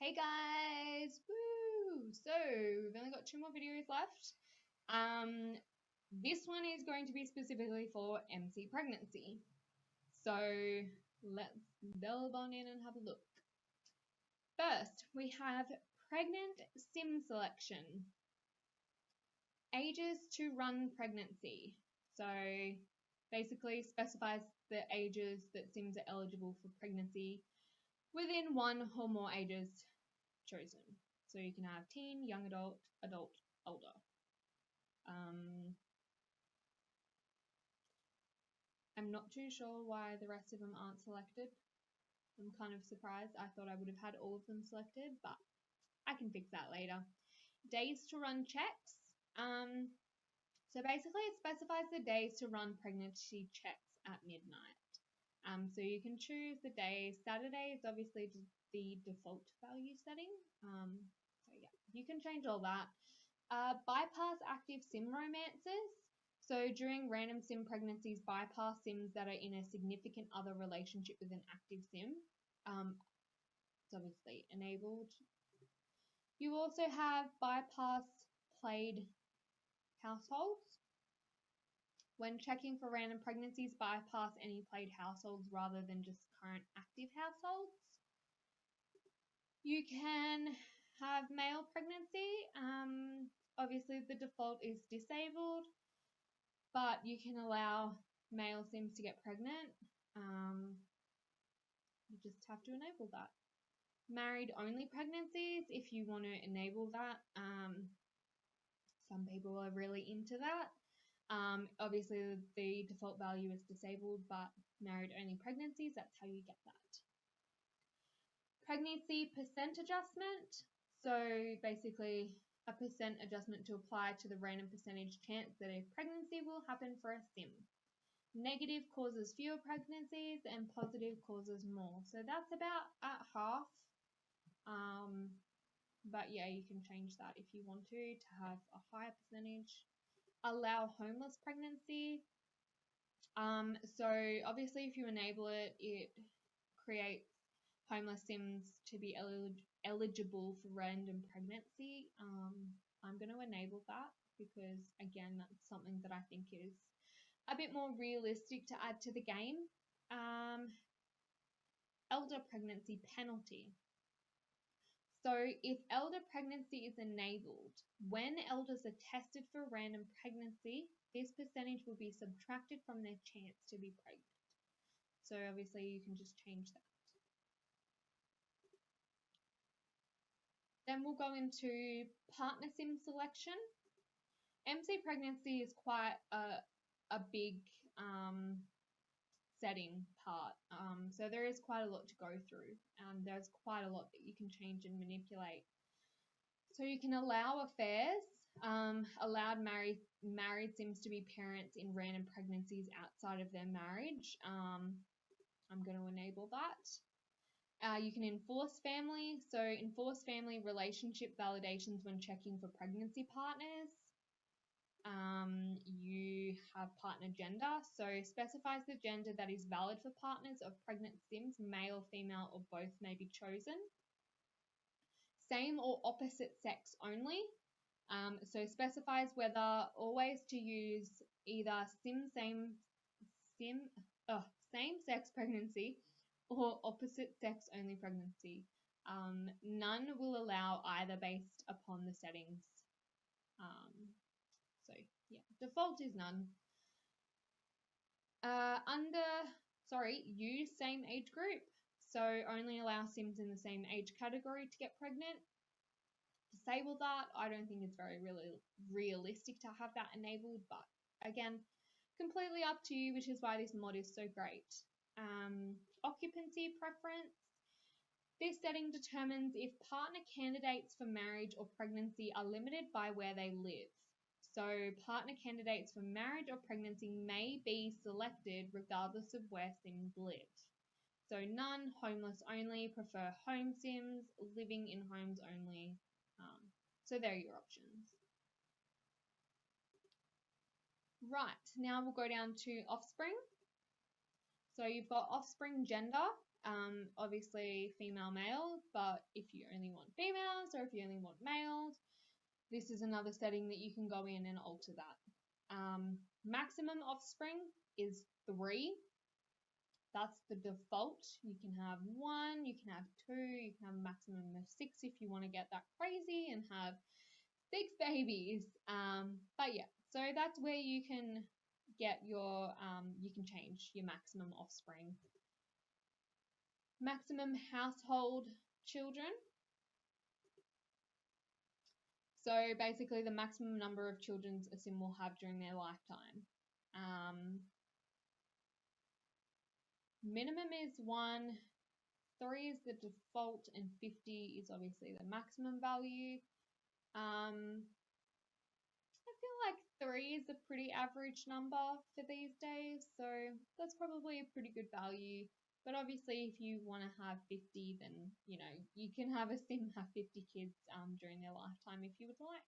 Hey guys, woo! So we've only got 2 more videos left. This one is going to be specifically for MC pregnancy. So let's delve on in and have a look. First, we have pregnant sim selection. Ages to run pregnancy. So basically specifies the ages that sims are eligible for pregnancy within 1 or more ages chosen. So you can have teen, young adult, adult, older. I'm not too sure why the rest of them aren't selected. I'm kind of surprised. I thought I would have had all of them selected, but I can fix that later. Days to run checks. So basically it specifies the days to run pregnancy checks at midnight. So you can choose the days. Saturday is obviously the default value setting. So yeah, you can change all that. Bypass active sim romances. So during random sim pregnancies, bypass sims that are in a significant other relationship with an active sim. It's obviously enabled. You also have bypass played households. When checking for random pregnancies, bypass any played households rather than just current active households. You can have male pregnancy. Obviously, the default is disabled, but you can allow male sims to get pregnant. You just have to enable that. Married only pregnancies, if you want to enable that. Some people are really into that. Obviously, the default value is disabled, but married only pregnancies, that's how you get that. Pregnancy percent adjustment. So basically a percent adjustment to apply to the random percentage chance that a pregnancy will happen for a sim. Negative causes fewer pregnancies and positive causes more. So that's about at half. But yeah, you can change that if you want to have a higher percentage. Allow homeless pregnancy. So obviously if you enable it, it creates homeless sims to be eligible for random pregnancy. I'm going to enable that because, again, that's something that I think is a bit more realistic to add to the game. Elder pregnancy penalty. So if elder pregnancy is enabled, when elders are tested for random pregnancy, this percentage will be subtracted from their chance to be pregnant. So obviously you can just change that. Then we'll go into partner sim selection. MC pregnancy is quite a big setting part. So there is quite a lot to go through. There's quite a lot that you can change and manipulate. So you can allow affairs, allowed married sims to be parents in random pregnancies outside of their marriage. I'm going to enable that. You can enforce family. So enforce family relationship validations when checking for pregnancy partners. You have partner gender. So specifies the gender that is valid for partners of pregnant sims, male, female, or both may be chosen. Same or opposite sex only. So specifies whether always to use either same-sex pregnancy or opposite sex only pregnancy. None will allow either based upon the settings. So yeah, default is none. Use same age group. So only allow sims in the same age category to get pregnant. Disable that. I don't think it's very really realistic to have that enabled, but again, completely up to you, which is why this mod is so great. Occupancy preference. This setting determines if partner candidates for marriage or pregnancy are limited by where they live. So partner candidates for marriage or pregnancy may be selected regardless of where sims live. So none, homeless only, prefer home sims, living in homes only. So there are your options. Right, now we'll go down to Offspring. So you've got Offspring Gender. Obviously female, male, but if you only want females or if you only want males, this is another setting that you can go in and alter that. Maximum offspring is 3. That's the default. You can have 1, you can have 2, you can have a maximum of 6 if you want to get that crazy and have 6 babies. But yeah, so that's where you can get your, you can change your maximum offspring. Maximum household children. So basically the maximum number of children a sim will have during their lifetime. Minimum is 1, 3 is the default, and 50 is obviously the maximum value. I feel like 3 is a pretty average number for these days, so that's probably a pretty good value. But obviously, if you want to have 50, then, you know, you can have a sim have 50 kids during their lifetime if you would like.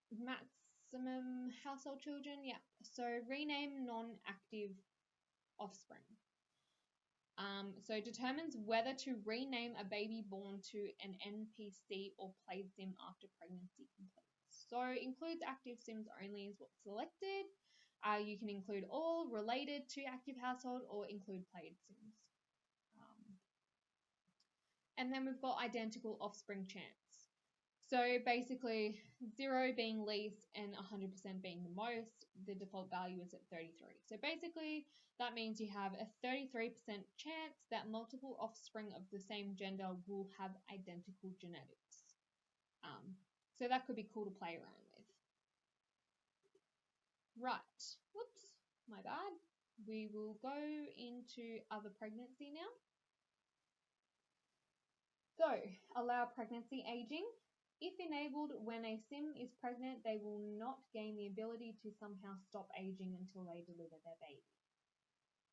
Maximum household children, yeah. So rename non-active offspring. So determines whether to rename a baby born to an NPC or played sim after pregnancy completes. So includes active sims only is what's selected. You can include all related to active household or include played sims. And then we've got identical offspring chance. So basically 0 being least and 100% being the most. The default value is at 33. So basically that means you have a 33% chance that multiple offspring of the same gender will have identical genetics. So that could be cool to play around with. Right, whoops, my bad. We will go into other pregnancy now. So allow pregnancy aging. If enabled, when a sim is pregnant, they will not gain the ability to somehow stop aging until they deliver their baby.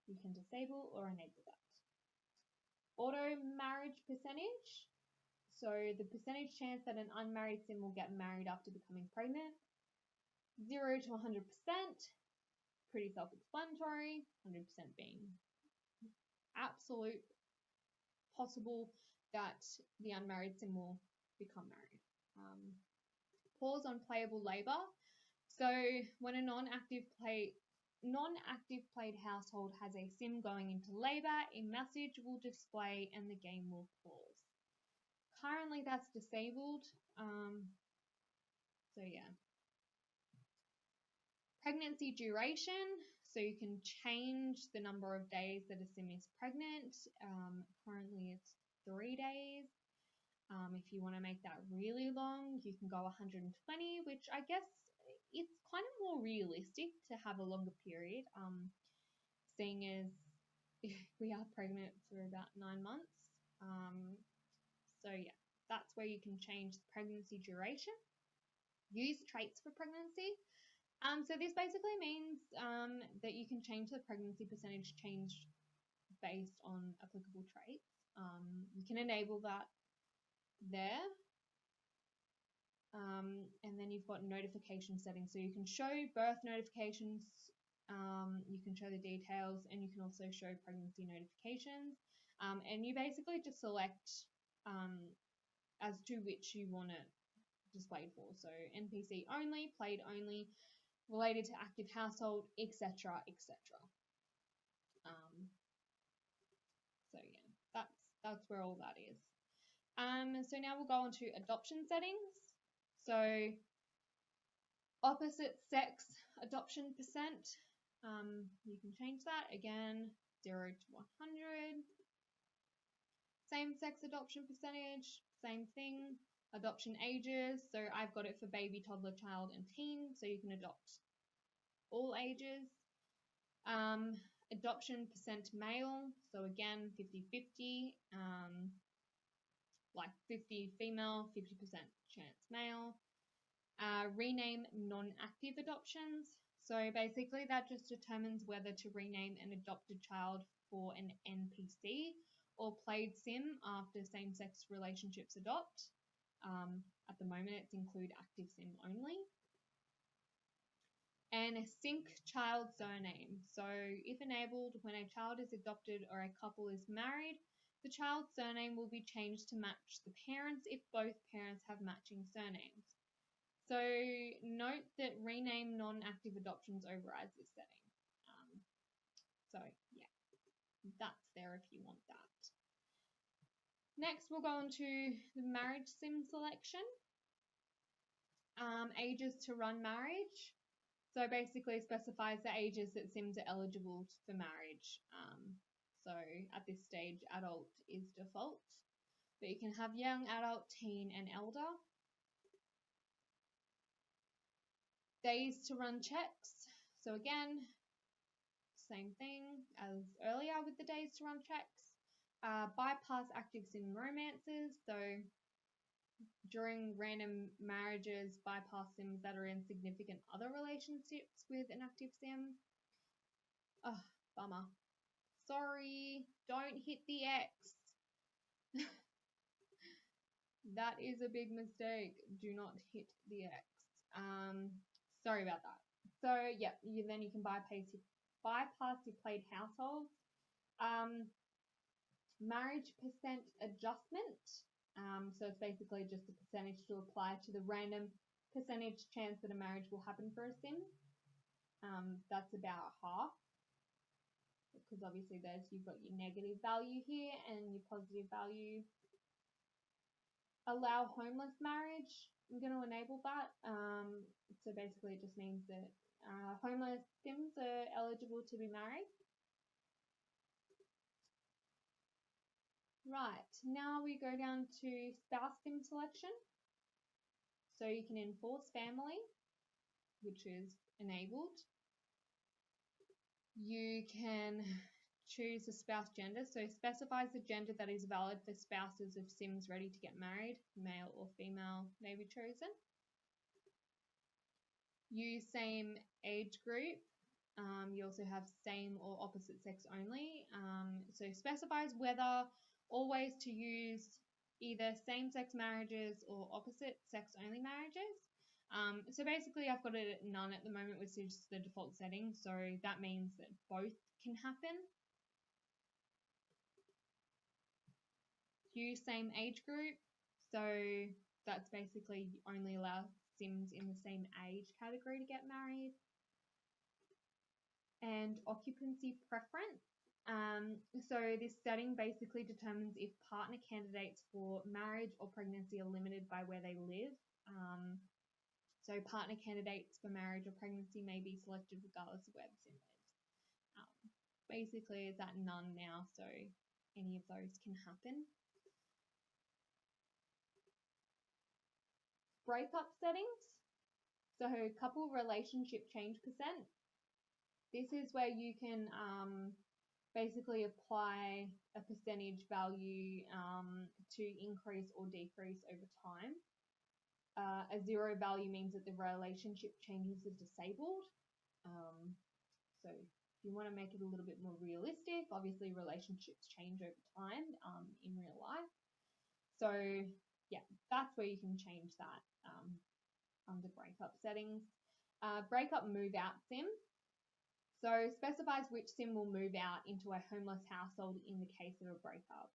You can disable or enable that. Auto marriage percentage. So the percentage chance that an unmarried sim will get married after becoming pregnant. 0 to 100%. Pretty self-explanatory. 100% being absolute possible that the unmarried sim will become married. Pause on playable labor. So when a non-active played household has a sim going into labor, a message will display and the game will pause. Currently that's disabled. So yeah. Pregnancy duration. So you can change the number of days that a sim is pregnant. Currently it's 3 days. If you want to make that really long, you can go 120, which I guess it's kind of more realistic to have a longer period, seeing as we are pregnant for about 9 months. So yeah, that's where you can change the pregnancy duration. Use traits for pregnancy. So this basically means that you can change the pregnancy percentage change based on applicable traits. You can enable that there. And then you've got notification settings. So you can show birth notifications, you can show the details, and you can also show pregnancy notifications. And you basically just select as to which you want it displayed for. So NPC only, played only, related to active household, etc., etc. So yeah, that's where all that is. So now we'll go on to adoption settings. So opposite sex adoption percent, you can change that again, 0 to 100. Same sex adoption percentage, same thing. Adoption ages, so I've got it for baby, toddler, child, and teen, so you can adopt all ages. Adoption percent male, so again 50-50, like 50 female, 50% chance male. Rename non-active adoptions. So basically that just determines whether to rename an adopted child for an NPC or played sim after same-sex relationships adopt. At the moment it's include active sim only. and sync child surname. So if enabled, when a child is adopted or a couple is married, the child's surname will be changed to match the parents if both parents have matching surnames. So note that rename non-active adoptions overrides this setting. So yeah, that's there if you want that. Next, we'll go on to the marriage sim selection. Ages to run marriage. So basically specifies the ages that Sims are eligible for marriage. So at this stage, adult is default, but you can have young adult, teen, and elder. Days to run checks. So again, same thing as earlier with the days to run checks. Bypass active sim romances. So during random marriages, bypass sims that are in significant other relationships with an active sim. Oh, bummer. Sorry, don't hit the X. That is a big mistake. Do not hit the X. Sorry about that. So yeah, then you can bypass your played households. Marriage percent adjustment. So it's basically just a percentage to apply to the random percentage chance that a marriage will happen for a sim. That's about half, because obviously you've got your negative value here and your positive value. Allow homeless marriage. I'm going to enable that. So basically it just means that homeless sims are eligible to be married. Right, now we go down to spouse sim selection. So you can enforce family, which is enabled. You can choose the spouse gender, so specifies the gender that is valid for spouses of sims ready to get married. Male or female may be chosen. Use same age group. You also have same or opposite sex only. So specifies whether always to use either same-sex marriages or opposite sex only marriages. So basically I've got it at none at the moment, which is the default setting. So that means that both can happen. Use same age group. So that's basically only allow sims in the same age category to get married. And occupancy preference. So this setting basically determines if partner candidates for marriage or pregnancy are limited by where they live. So partner candidates for marriage or pregnancy may be selected regardless of where the sim lives. Basically it's at none now, so any of those can happen. Breakup settings. So couple relationship change percent. This is where you can basically apply a percentage value to increase or decrease over time. A zero value means that the relationship changes are disabled. So if you want to make it a little bit more realistic, obviously relationships change over time in real life. So yeah, that's where you can change that under breakup settings. Breakup move out sim. So specifies which sim will move out into a homeless household in the case of a breakup.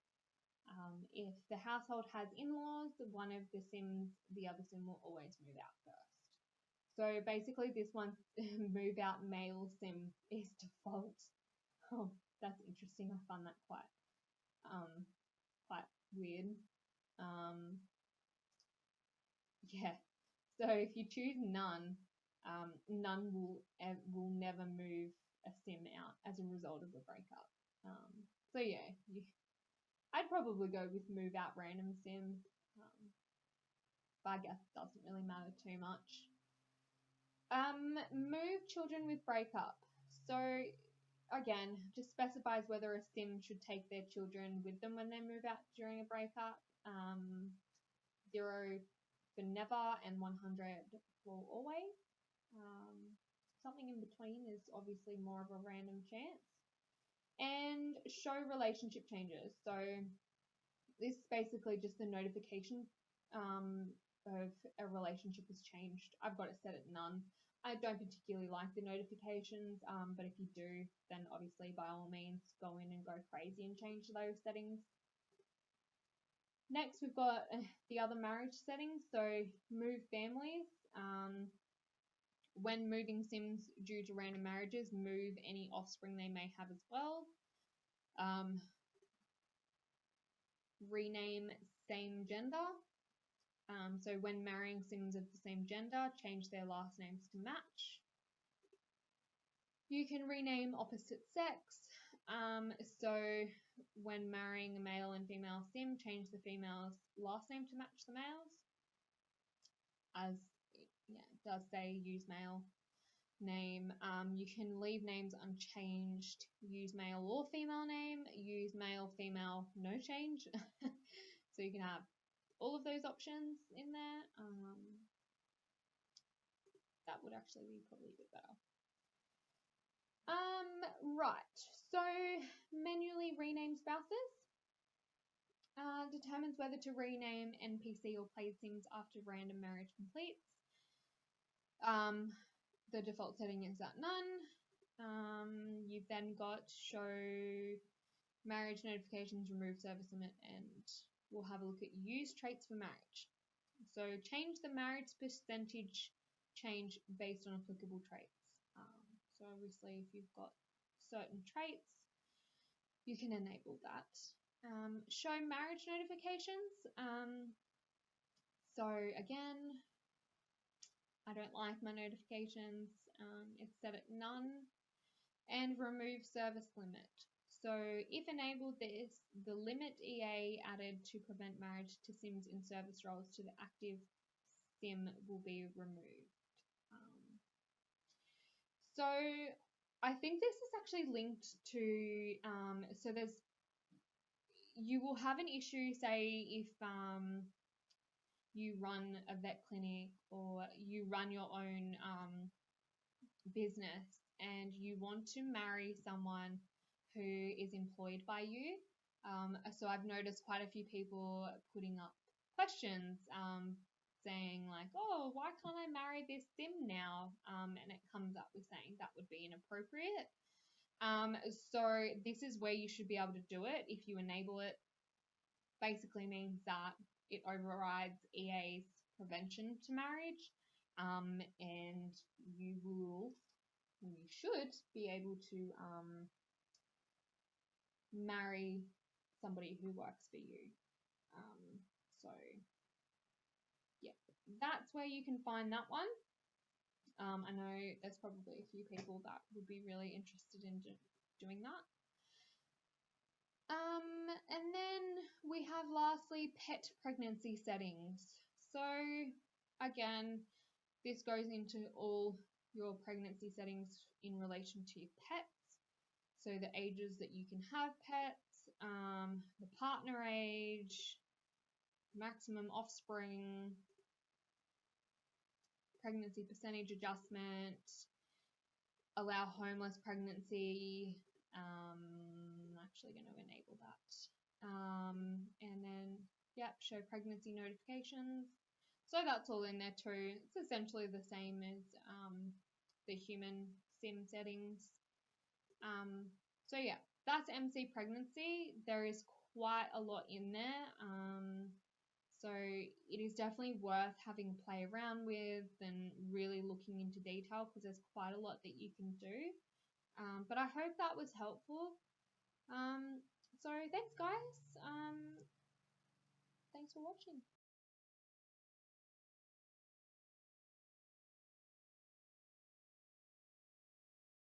If the household has in-laws, one of the sims, the other sim will always move out first. So basically this one, move out male sim is default. Oh, that's interesting. I find that quite weird. Yeah. So if you choose none, none will never move a sim out as a result of a breakup. So yeah, I'd probably go with move out random sim, but I guess it doesn't really matter too much. Move children with breakup. So again, just specifies whether a sim should take their children with them when they move out during a breakup. 0 for never and 100 for always. Something in between is obviously more of a random chance. And show relationship changes. So this is basically just the notification of a relationship has changed. I've got it set at none. I don't particularly like the notifications, but if you do, then obviously by all means go in and go crazy and change those settings. Next, we've got the other marriage settings. So move families. When moving Sims due to random marriages, move any offspring they may have as well. Rename same gender. So when marrying Sims of the same gender, change their last names to match. You can rename opposite sex. So when marrying a male and female Sim, change the female's last name to match the male's. As it does say, use male name. You can leave names unchanged, use male or female name, use male, female, no change. So you can have all of those options in there. That would actually be probably a bit better. Right, so manually rename spouses. Determines whether to rename NPC or played Sims after random marriage completes. The default setting is at none. You've then got show marriage notifications, remove service limit, and we'll have a look at use traits for marriage. So change the marriage percentage change based on applicable traits. So obviously if you've got certain traits, you can enable that. Show marriage notifications. So again, I don't like my notifications. It's set at none. And remove service limit. So if enabled this, the limit EA added to prevent marriage to Sims in service roles to the active Sim will be removed. So I think this is actually linked to, so you will have an issue, say if you run a vet clinic or you run your own business and you want to marry someone who is employed by you. So I've noticed quite a few people putting up questions saying like, oh, why can't I marry this Sim now? And it comes up with saying that would be inappropriate. So this is where you should be able to do it. If you enable it, basically means that it overrides EA's prevention to marriage, and you should be able to marry somebody who works for you. So yeah, that's where you can find that one. I know there's probably a few people that would be really interested in doing that. And then we have lastly pet pregnancy settings. So again, this goes into all your pregnancy settings in relation to your pets. So the ages that you can have pets, the partner age, maximum offspring, pregnancy percentage adjustment, allow homeless pregnancy. I'm actually going to enable that. And then, show pregnancy notifications. So that's all in there too. It's essentially the same as the human Sim settings. So yeah, that's MC pregnancy. There is quite a lot in there. So it is definitely worth having a play around with and really looking into detail because there's quite a lot that you can do. But I hope that was helpful. So thanks guys. Thanks for watching.